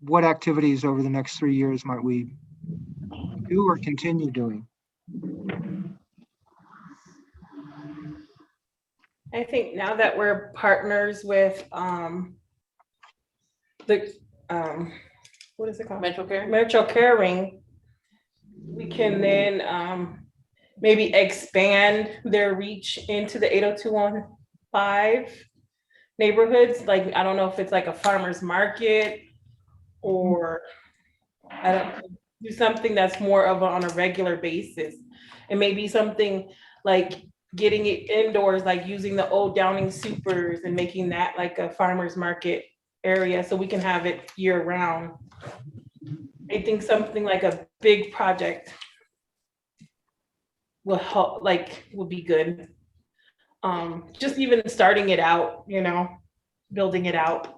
what activities over the next 3 years might we do or continue doing? I think now that we're partners with what is it called? Metro Caring, we can then maybe expand their reach into the 80215 neighborhoods. Like, I don't know if it's like a farmer's market or I don't know, do something that's more of on a regular basis. And maybe something like getting it indoors, like using the old Downing supers and making that like a farmer's market area so we can have it year round. I think something like a big project will help, like would be good. Just even starting it out, you know, building it out.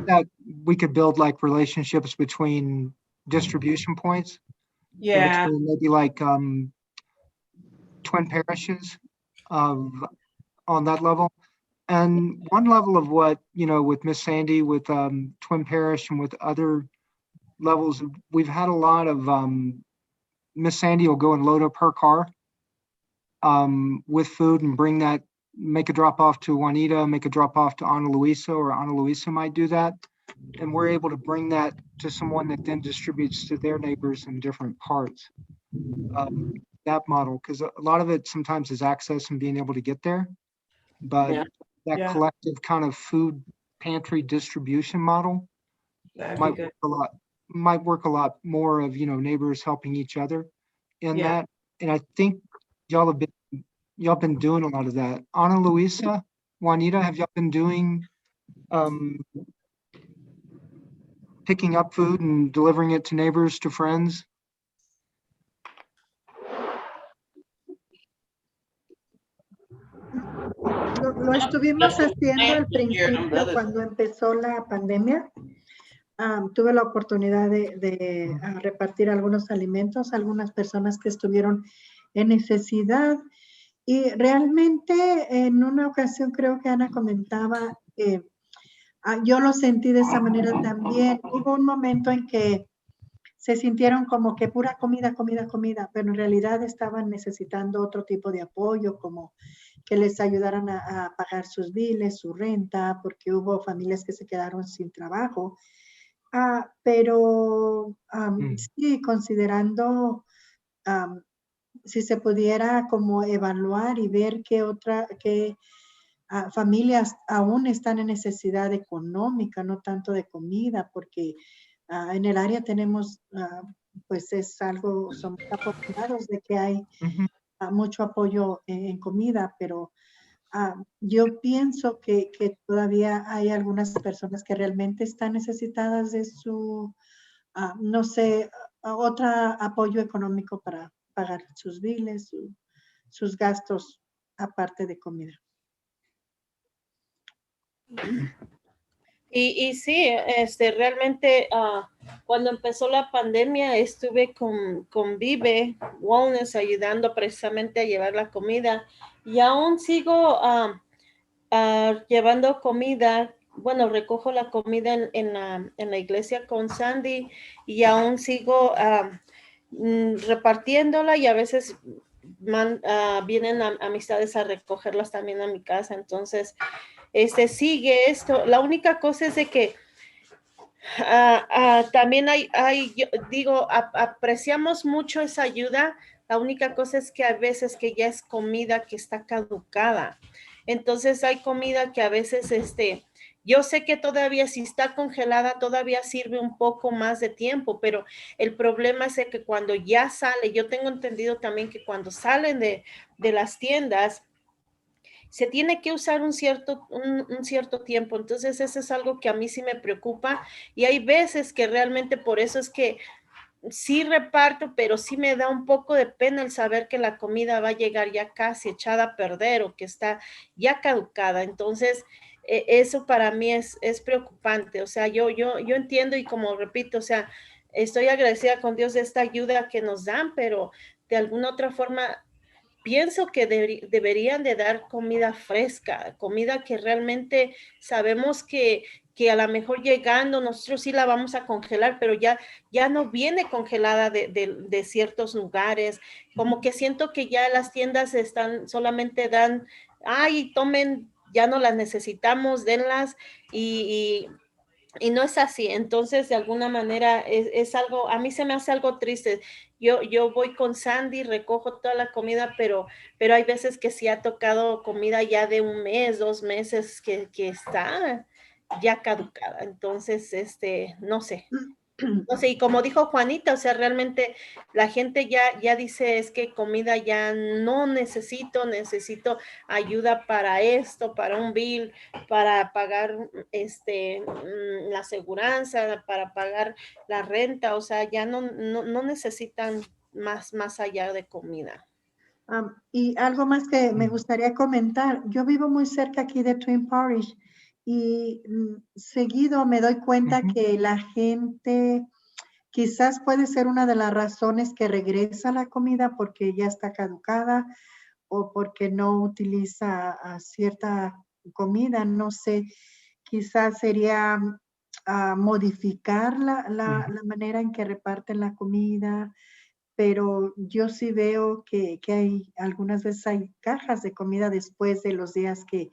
That we could build like relationships between distribution points. Yeah. Between maybe like twin parishes on that level. And one level of what, you know, with Miss Sandy, with Twin Parish and with other levels, we've had a lot of Miss Sandy will go and load up her car with food and bring that, make a drop off to Juanita, make a drop off to Ana Luisa, or Ana Luisa might do that. And we're able to bring that to someone that then distributes to their neighbors in different parts. That model, because a lot of it sometimes is access and being able to get there. But that collective kind of food pantry distribution model might work a lot more of, you know, neighbors helping each other in that. And I think y'all have been doing a lot of that. Ana Luisa, Juanita, have y'all been doing picking up food and delivering it to neighbors, to friends? Lo estuvimos haciendo al principio cuando empezó la pandemia. Tuve la oportunidad de repartir algunos alimentos a algunas personas que estuvieron en necesidad. Y realmente en una ocasión creo que Ana comentaba que yo lo sentí de esa manera también. Hubo un momento en que se sintieron como que pura comida, pero en realidad estaban necesitando otro tipo de apoyo, como que les ayudaran a pagar sus biles, su renta, porque hubo familias que se quedaron sin trabajo. Pero sí, considerando si se pudiera como evaluar y ver qué familias aún están en necesidad económica, no tanto de comida, porque en el área tenemos, pues es algo, somos afortunados de que hay mucho apoyo en comida, pero yo pienso que todavía hay algunas personas que realmente están necesitadas de su, no sé, otro apoyo económico para pagar sus biles, sus gastos aparte de comida. Y sí, realmente cuando empezó la pandemia estuve con Vive Wellness ayudando precisamente a llevar la comida y aún sigo llevando comida. Bueno, recojo la comida en la iglesia con Sandy y aún sigo repartiéndola y a veces vienen amistades a recogerlas también a mi casa. Entonces, sigue esto. La única cosa es de que también yo digo, apreciamos mucho esa ayuda. La única cosa es que a veces que ya es comida que está caducada. Entonces hay comida que a veces, yo sé que todavía si está congelada, todavía sirve un poco más de tiempo, pero el problema es que cuando ya sale, yo tengo entendido también que cuando salen de las tiendas, se tiene que usar un cierto tiempo. Entonces eso es algo que a mí sí me preocupa y hay veces que realmente por eso es que sí reparto, pero sí me da un poco de pena el saber que la comida va a llegar ya casi echada a perder o que está ya caducada. Entonces eso para mí es preocupante. O sea, yo entiendo y como repito, o sea, estoy agradecida con Dios de esta ayuda que nos dan, pero de alguna otra forma pienso que deberían de dar comida fresca, comida que realmente sabemos que a lo mejor llegando nosotros sí la vamos a congelar, pero ya no viene congelada de ciertos lugares. Como que siento que ya las tiendas solamente dan, ay, tomen, ya no las necesitamos, denlas y no es así. Entonces, de alguna manera, es algo, a mí se me hace algo triste. Yo voy con Sandy, recojo toda la comida, pero hay veces que sí ha tocado comida ya de 1 mes, 2 meses que está ya caducada. Entonces, no sé. No sé, y como dijo Juanita, o sea, realmente la gente ya dice, es que comida ya no necesito ayuda para esto, para un bill, para pagar la aseguranza, para pagar la renta, o sea, ya no necesitan más allá de comida. Y algo más que me gustaría comentar, yo vivo muy cerca aquí de Twin Parish y seguido me doy cuenta que la gente quizás puede ser una de las razones que regresa la comida porque ya está caducada o porque no utiliza cierta comida, no sé, quizás sería modificar la manera en que reparten la comida, pero yo sí veo que hay, algunas veces hay cajas de comida después de los días que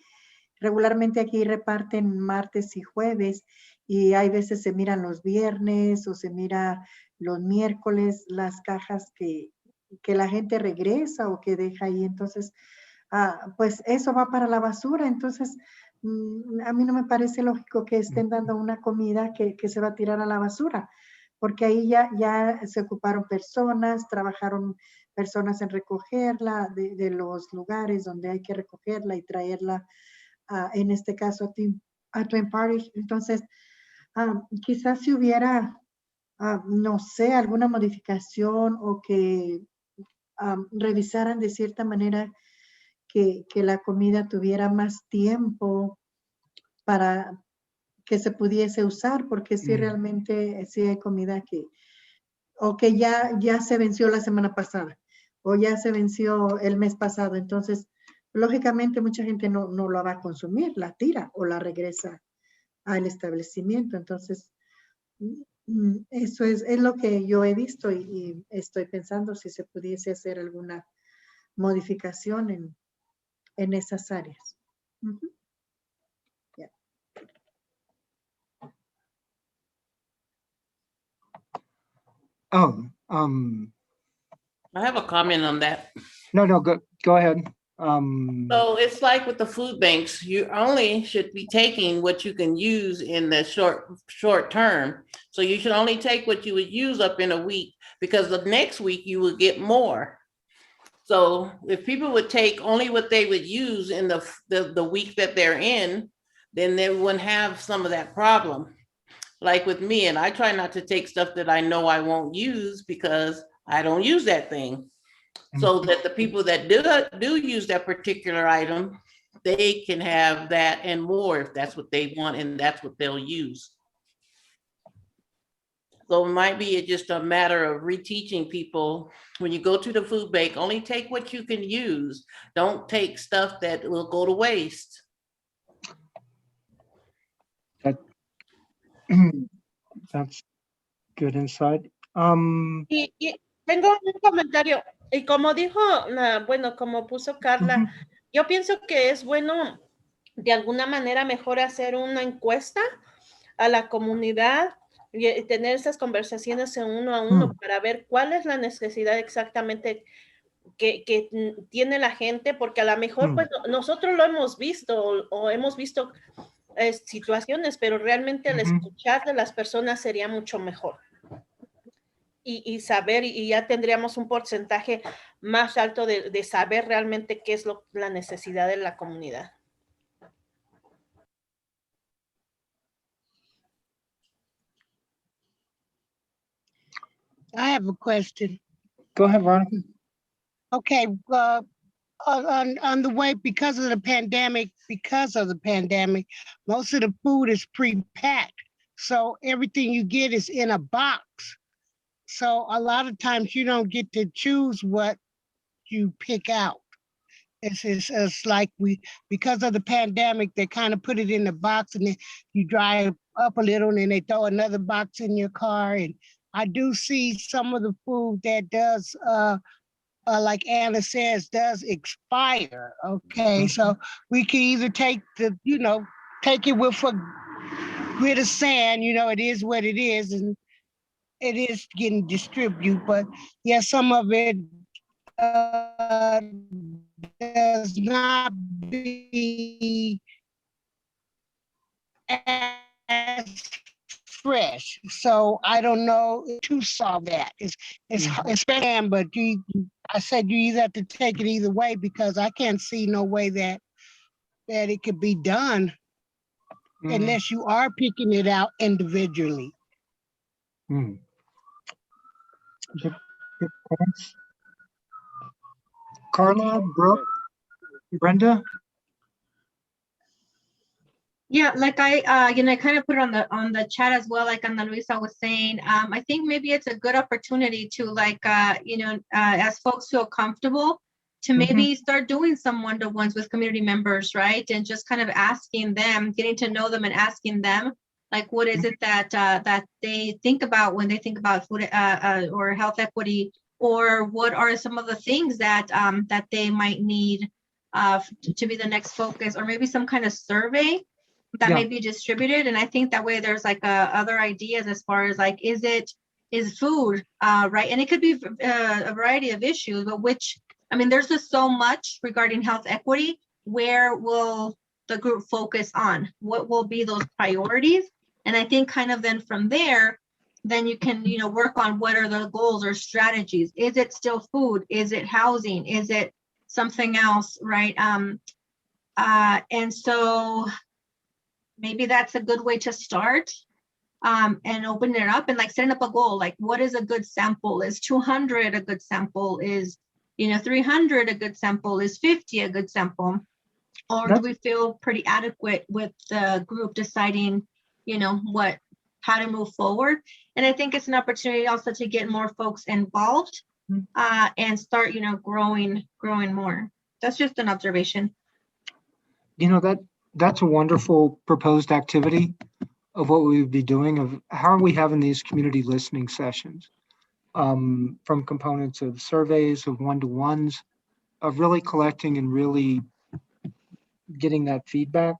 regularmente aquí reparten martes y jueves y hay veces se miran los viernes o se mira los miércoles las cajas que la gente regresa o que deja ahí. Entonces, pues eso va para la basura. Entonces, a mí no me parece lógico que estén dando una comida que se va a tirar a la basura, porque ahí ya se ocuparon personas, trabajaron personas en recogerla de los lugares donde hay que recogerla y traerla, en este caso a Twin Parish. Entonces, quizás si hubiera, no sé, alguna modificación o que revisaran de cierta manera que la comida tuviera más tiempo para que se pudiese usar, porque sí realmente sí hay comida o que ya se venció la semana pasada, o ya se venció el mes pasado. Entonces, lógicamente mucha gente no la va a consumir, la tira o la regresa al establecimiento. Entonces, eso es lo que yo he visto y estoy pensando si se pudiese hacer alguna modificación en esas áreas. Yeah. Oh, I have a comment on that. no, go ahead. So it's like with the food banks, you only should be taking what you can use in the short term. So you should only take what you would use up in a week, because the next week you will get more. So if people would take only what they would use in the week that they're in, then they wouldn't have some of that problem. Like with me, and I try not to take stuff that I know I won't use because I don't use that thing. So that the people that do use that particular item, they can have that and more if that's what they want and that's what they'll use. So it might be just a matter of reteaching people, when you go to the food bank, only take what you can use. Don't take stuff that will go to waste. That's good insight. Y tengo un comentario, y como dijo, bueno, como puso Carla, yo pienso que es bueno de alguna manera mejor hacer una encuesta a la comunidad y tener esas conversaciones en uno a uno para ver cuál es la necesidad exactamente que tiene la gente, porque a lo mejor pues nosotros lo hemos visto o hemos visto situaciones, pero realmente al escuchar de las personas sería mucho mejor. Y saber, y ya tendríamos un porcentaje más alto de saber realmente qué es la necesidad de la comunidad. I have a question. Go ahead, Veronica. Okay, on the way, because of the pandemic, most of the food is pre-packed. So everything you get is in a box. So a lot of times you don't get to choose what you pick out. It's like because of the pandemic, they kind of put it in the box and then you drive up a little and then they throw another box in your car. And I do see some of the food that does, like Anna says, does expire. Okay, so we can either take take it with a grit of sand, it is what it is, and it is getting distributed. But yeah, some of it does not be as fresh. So I don't know to solve that. It's especially, but I said you either have to take it either way because I can't see no way that it could be done unless you are picking it out individually. Good points. Carla, Brooke, Brenda? Yeah, like I kind of put it on the chat as well, like Ana Luisa was saying. I think maybe it's a good opportunity to as folks feel comfortable to maybe start doing some one-to-ones with community members, right? And just kind of asking them, getting to know them and asking them, like, what is it that that they think about when they think about food or health equity, or what are some of the things that that they might need to be the next focus, or maybe some kind of survey that may be distributed. And I think that way there's like other ideas as far as like, is food, right? And it could be a variety of issues, but there's just so much regarding health equity. Where will the group focus on? What will be those priorities? And I think kind of then from there, then you can, work on what are the goals or strategies. Is it still food? Is it housing? Is it something else, right? And so maybe that's a good way to start, and open it up and like setting up a goal. Like, what is a good sample? Is 200 a good sample? Is 300 a good sample? Is 50 a good sample? Or do we feel pretty adequate with the group deciding, how to move forward? And I think it's an opportunity also to get more folks involved, and start, growing more. That's just an observation. That's a wonderful proposed activity of what we would be doing, of how are we having these community listening sessions, from components of surveys, of one-to-ones, of really collecting and really getting that feedback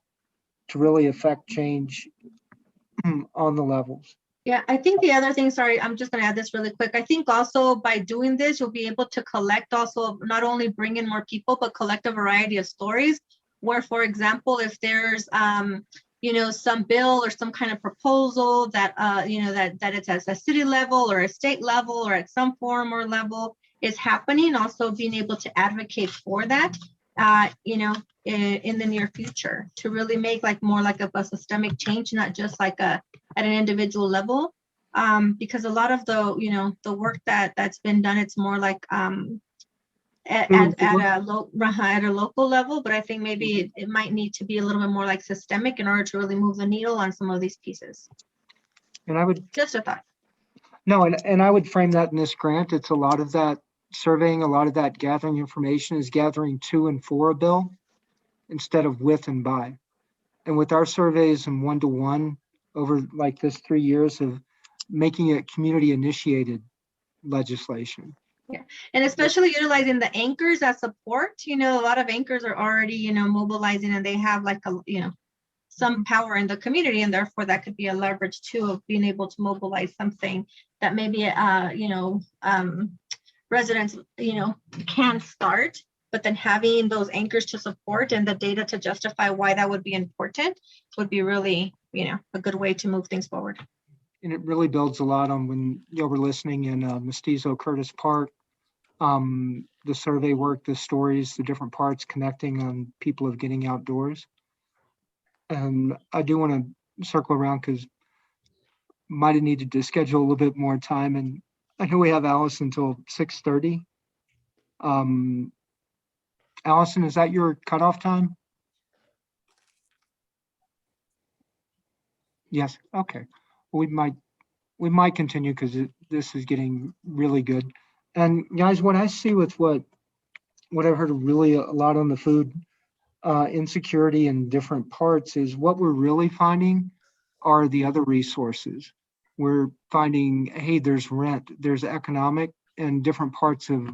to really affect change on the levels. Yeah, I think the other thing, sorry, I'm just going to add this really quick. I think also by doing this, you'll be able to collect also, not only bring in more people, but collect a variety of stories where, for example, if there's, some bill or some kind of proposal that, that it's at a city level or a state level or at some forum or level is happening, also being able to advocate for that, in the near future, to really make like more like a systemic change, not just like at an individual level, because a lot of the work that's been done, it's more like at a local level, but I think maybe it might need to be a little bit more like systemic in order to really move the needle on some of these pieces. And I would just a thought. No, and I would frame that in this grant. It's a lot of that surveying, a lot of that gathering information is gathering to and for a bill instead of with and by. And with our surveys and one-to-one over like this 3 years of making it community initiated legislation. Yeah, and especially utilizing the anchors as support. A lot of anchors are already, mobilizing, and they have like some power in the community, and therefore that could be a leverage too of being able to mobilize something that maybe residents can start, but then having those anchors to support and the data to justify why that would be important would be really a good way to move things forward. And it really builds a lot on when we're listening in Mestizo Curtis Park, the survey work, the stories, the different parts connecting on people of getting outdoors. And I do want to circle around because might have needed to schedule a little bit more time. And I know we have Allison until 6:30. Allison, is that your cutoff time? Yes. Okay. We might continue because this is getting really good. And guys, what I see with what what I've heard really a lot on the food insecurity in different parts is what we're really finding are the other resources. We're finding, hey, there's rent, there's economic, and different parts of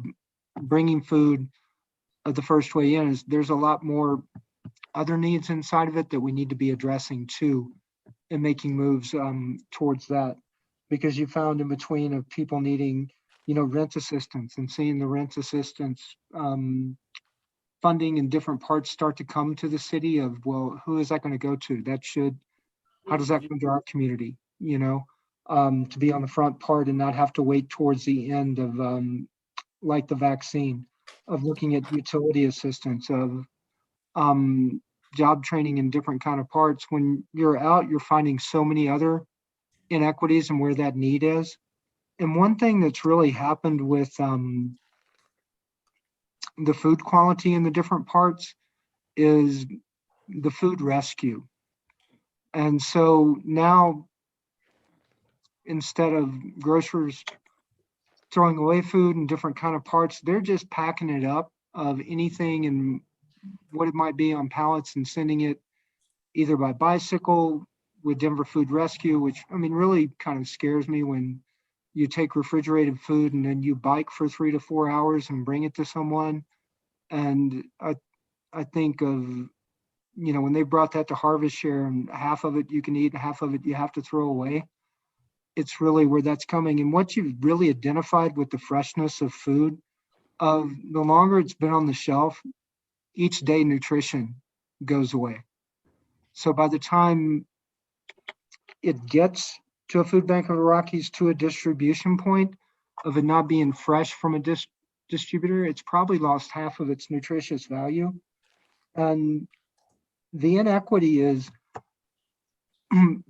bringing food the first way in is there's a lot more other needs inside of it that we need to be addressing too and making moves towards that. Because you found in between of people needing, rent assistance and seeing the rent assistance funding in different parts start to come to the city of, well, who is that going to go to? How does that come to our community, to be on the front part and not have to wait towards the end of like the vaccine, of looking at utility assistance, of job training in different kind of parts. When you're out, you're finding so many other inequities and where that need is. And one thing that's really happened with the food quality in the different parts is the food rescue. And so now, instead of grocers throwing away food in different kind of parts, they're just packing it up of anything and what it might be on pallets and sending it either by bicycle with Denver Food Rescue, which really kind of scares me when you take refrigerated food and then you bike for 3 to 4 hours and bring it to someone. And I think of, when they brought that to Harvest Share and half of it you can eat and half of it you have to throw away. It's really where that's coming. And what you've really identified with the freshness of food, of the longer it's been on the shelf, each day nutrition goes away. So by the time it gets to a food bank of the Rockies, to a distribution point of it not being fresh from a distributor, it's probably lost half of its nutritious value. And the inequity is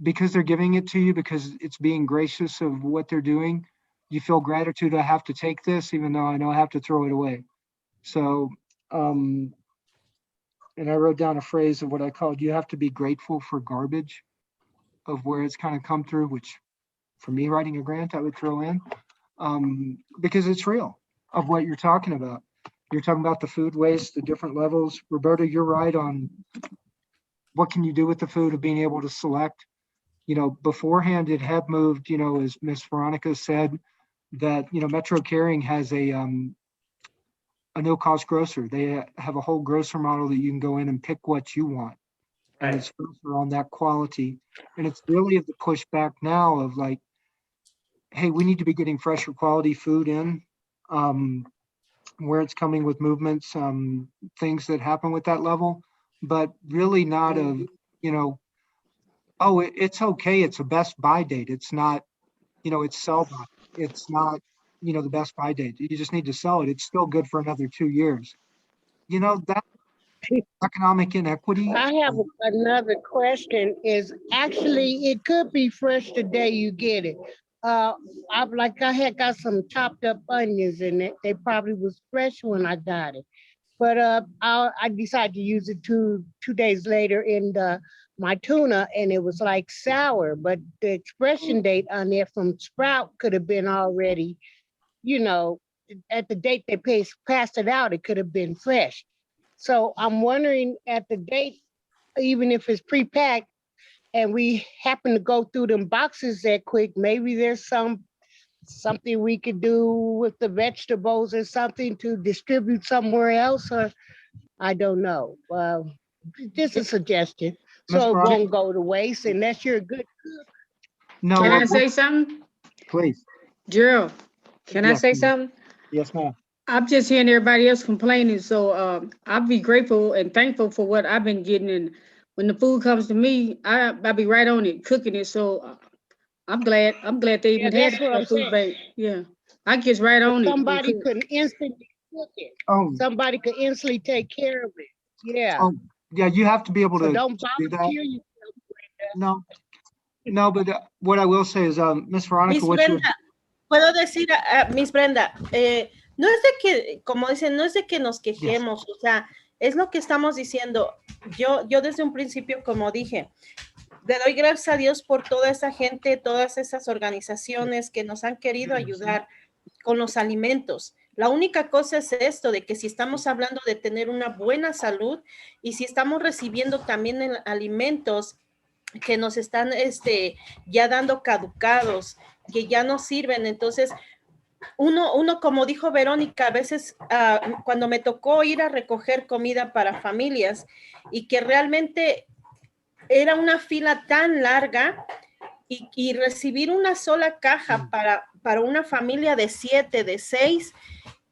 because they're giving it to you, because it's being gracious of what they're doing, you feel gratitude. I have to take this, even though I know I have to throw it away. So, and I wrote down a phrase of what I called, you have to be grateful for garbage, of where it's kind of come through, which for me, writing a grant, I would throw in, because it's real of what you're talking about. You're talking about the food waste, the different levels. Roberta, you're right on what can you do with the food, of being able to select. Beforehand it had moved, as Miss Veronica said, that, Metro Carrying has a no-cost grocer. They have a whole grocer model that you can go in and pick what you want. And it's on that quality. And it's really the pushback now of like, hey, we need to be getting fresher quality food in, where it's coming with movements, things that happen with that level, but really not of, oh, it's okay, it's a best buy date. It's not, it's sell by. It's not, the best buy date. You just need to sell it. It's still good for another 2 years. That economic inequity. I have another question. Is actually, it could be fresh the day you get it. I had got some chopped up onions in it. They probably was fresh when I got it. But I decided to use it two days later in my tuna, and it was like sour. But the expiration date on there from Sprout could have been already, at the date they passed it out, it could have been fresh. So I'm wondering, at the date, even if it's pre-packed, and we happen to go through them boxes that quick, maybe there's something we could do with the vegetables or something to distribute somewhere else, or I don't know. Just a suggestion, so it won't go to waste unless you're a good cook. No. Can I say something? Please. Gerald, can I say ma'am. something? Yes, ma'am. I'm just hearing everybody else complaining, so I'll be grateful and thankful for what I've been getting. And when the food comes to me, I'll be right on it, cooking it. So I'm glad they even had a food bank. Yeah, I get right on it. Somebody could instantly cook it. Oh, Somebody could instantly take care of it. Yeah. oh, yeah. You have to be able So to don't do that. volunteer yourself. No, but what I will say is, Miss Veronica, Miss what you Brenda, puedo decir, Miss Brenda, no es de que, como dicen, no es de que nos quejemos, o sea, es lo que estamos diciendo. Yo desde un principio, como dije, le doy gracias a Dios por toda esa gente, todas esas organizaciones que nos han querido ayudar con los alimentos, La única cosa es esto, de que si estamos hablando de tener una buena salud y si estamos recibiendo también alimentos que nos están ya dando caducados, que ya no sirven, entonces uno, como dijo Verónica, a veces cuando me tocó ir a recoger comida para familias y que realmente era una fila tan larga y recibir una sola caja para una familia de 7, de 6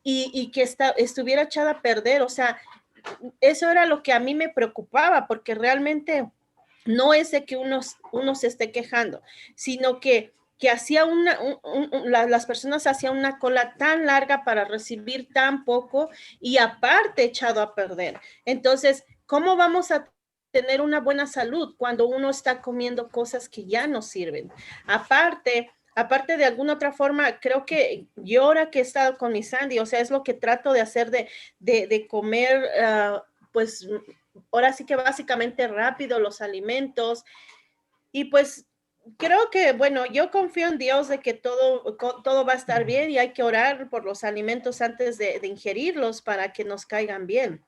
y que estuviera echada a perder, o sea, eso era lo que a mí me preocupaba, porque realmente no es de que uno se esté quejando, sino que hacía las personas hacían una cola tan larga para recibir tan poco y aparte echado a perder. Entonces, ¿cómo vamos a tener una buena salud cuando uno está comiendo cosas que ya no sirven? Aparte de alguna otra forma, creo que yo ahora que he estado con mi Sandy, o sea, es lo que trato de hacer de comer, pues ahora sí que básicamente rápido los alimentos y pues creo que, bueno, yo confío en Dios de que todo va a estar bien y hay que orar por los alimentos antes de ingerirlos para que nos caigan bien.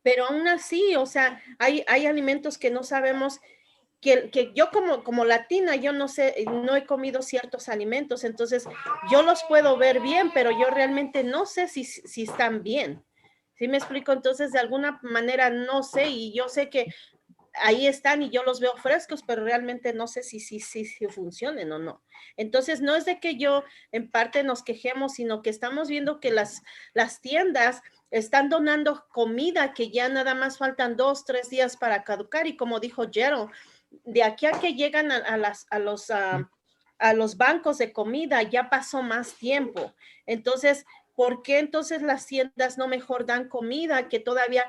Pero aún así, o sea, hay alimentos que no sabemos que yo como latina, yo no sé, no he comido ciertos alimentos, entonces yo los puedo ver bien, pero yo realmente no sé si están bien. ¿Sí me explico? Entonces, de alguna manera no sé, y yo sé que ahí están y yo los veo frescos, pero realmente no sé si funcionen o no. Entonces, no es de que yo en parte nos quejemos, sino que estamos viendo que las tiendas están donando comida que ya nada más faltan 2, 3 días para caducar y como dijo Jero, de aquí a que llegan a los bancos de comida ya pasó más tiempo. Entonces, ¿por qué entonces las tiendas no mejor dan comida que todavía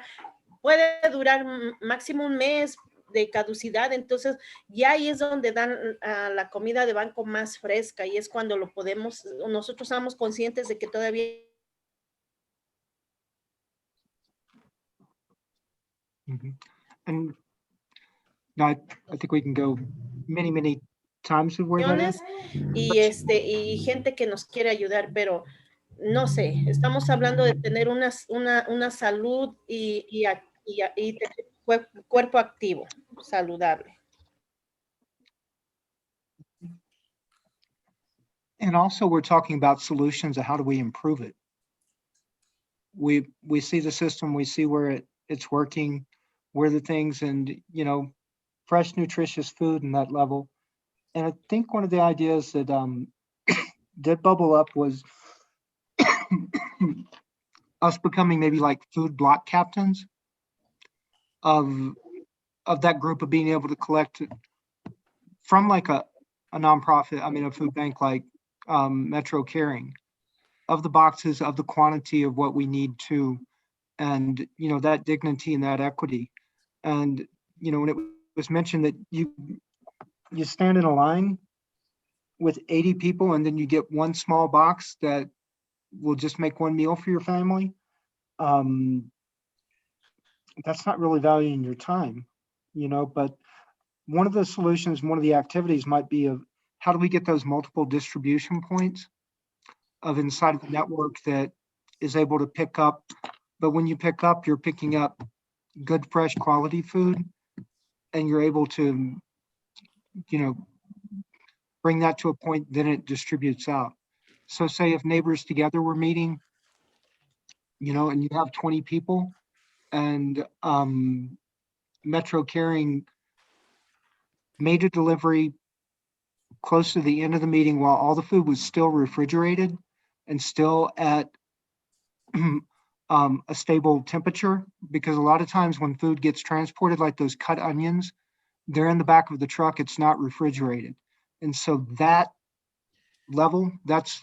puede durar máximo un mes de caducidad? Entonces ya ahí es donde dan la comida de banco más fresca y es cuando nosotros estamos conscientes de que todavía. And no, I think we can go many times with where that is. Y gente que nos quiere ayudar, pero no sé, estamos hablando de tener una salud y cuerpo activo, saludable. And also we're talking about solutions of how do we improve it. We see the system, we see where it's working, where the things, and fresh, nutritious food and that level. And I think one of the ideas that did bubble up was us becoming maybe like food block captains of that group, of being able to collect from like a nonprofit, a food bank like Metro Caring, of the boxes, of the quantity of what we need to, and that dignity and that equity. And when it was mentioned that you stand in a line with 80 people and then you get one small box that will just make one meal for your family, that's not really valuing your time, but one of the solutions, one of the activities might be of how do we get those multiple distribution points of inside of the network that is able to pick up, but when you pick up, you're picking up good, fresh quality food, and you're able to, bring that to a point, then it distributes out. So say if Neighbors Together were meeting, and you have 20 people, and Metro Caring made a delivery close to the end of the meeting while all the food was still refrigerated and still at a stable temperature, because a lot of times when food gets transported, like those cut onions, they're in the back of the truck, it's not refrigerated. And so that level, that's,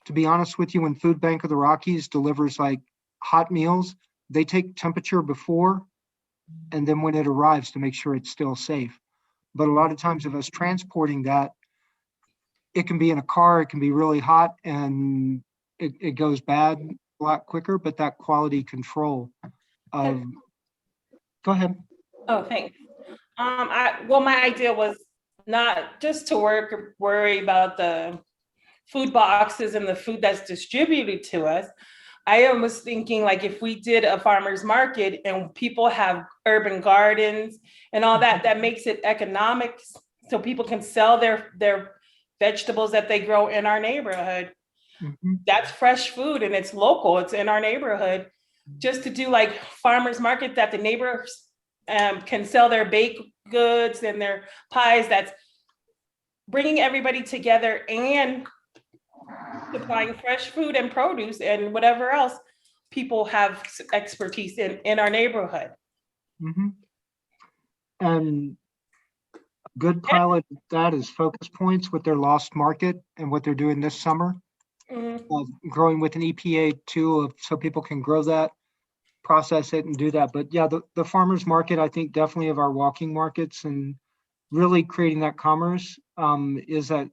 to be honest with you, when Food Bank of the Rockies delivers like hot meals, they take temperature before and then when it arrives to make sure it's still safe. But a lot of times of us transporting that, it can be in a car, it can be really hot, and it goes bad a lot quicker, but that quality control of, go ahead. Oh, thanks. My idea was not just to worry about the food boxes and the food that's distributed to us. I was thinking like if we did a farmer's market and people have urban gardens and all that, that makes it economic so people can sell their vegetables that they grow in our neighborhood. Mhm. That's fresh food and it's local, it's in our neighborhood. Just to do like farmer's market that the neighbors can sell their baked goods and their pies, that's bringing everybody together and supplying fresh food and produce and whatever else people have expertise in our neighborhood. Mhm. And good pilot of that is Focus Points with their Lost Market and what they're doing this summer. Mhm. Growing with an EPA tool so people can grow that, process it and do that. But yeah, the farmer's market, I think definitely of our walking markets and really creating that commerce is that,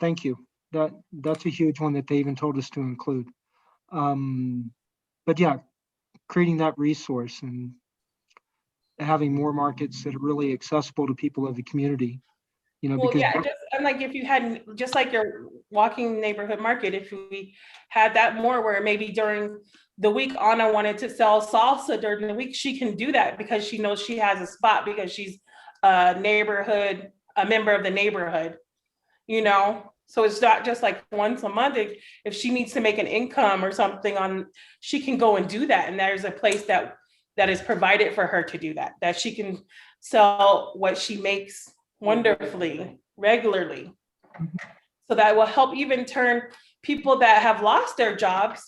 thank you. That's a huge one that they even told us to include. But yeah, creating that resource and having more markets that are really accessible to people of the community, you know, Well, because yeah, I'm like, if you had, just like your walking neighborhood market, if we had that more where maybe during the week, Anna wanted to sell salsa during the week, she can do that because she knows she has a spot because she's a member of the neighborhood, you know? So it's not just like once a month. If she needs to make an income or something she can go and do that. And there's a place that is provided for her to do that, that she can sell what she makes wonderfully, regularly. So that will help even turn people that have lost their jobs,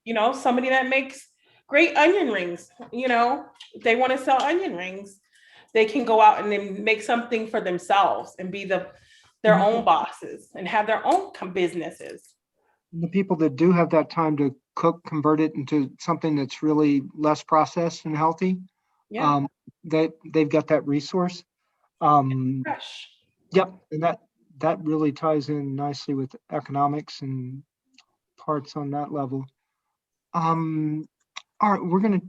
you know, somebody that makes great onion rings, you know, if they want to sell onion rings, they can go out and then make something for themselves and be their own bosses and have their own businesses. the people that do have that time to cook, convert it into something that's really less processed and healthy. Yeah, They've got that resource. fresh. Yep, and that really ties in nicely with economics and parts on that level. All right, we're gonna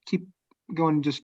keep going just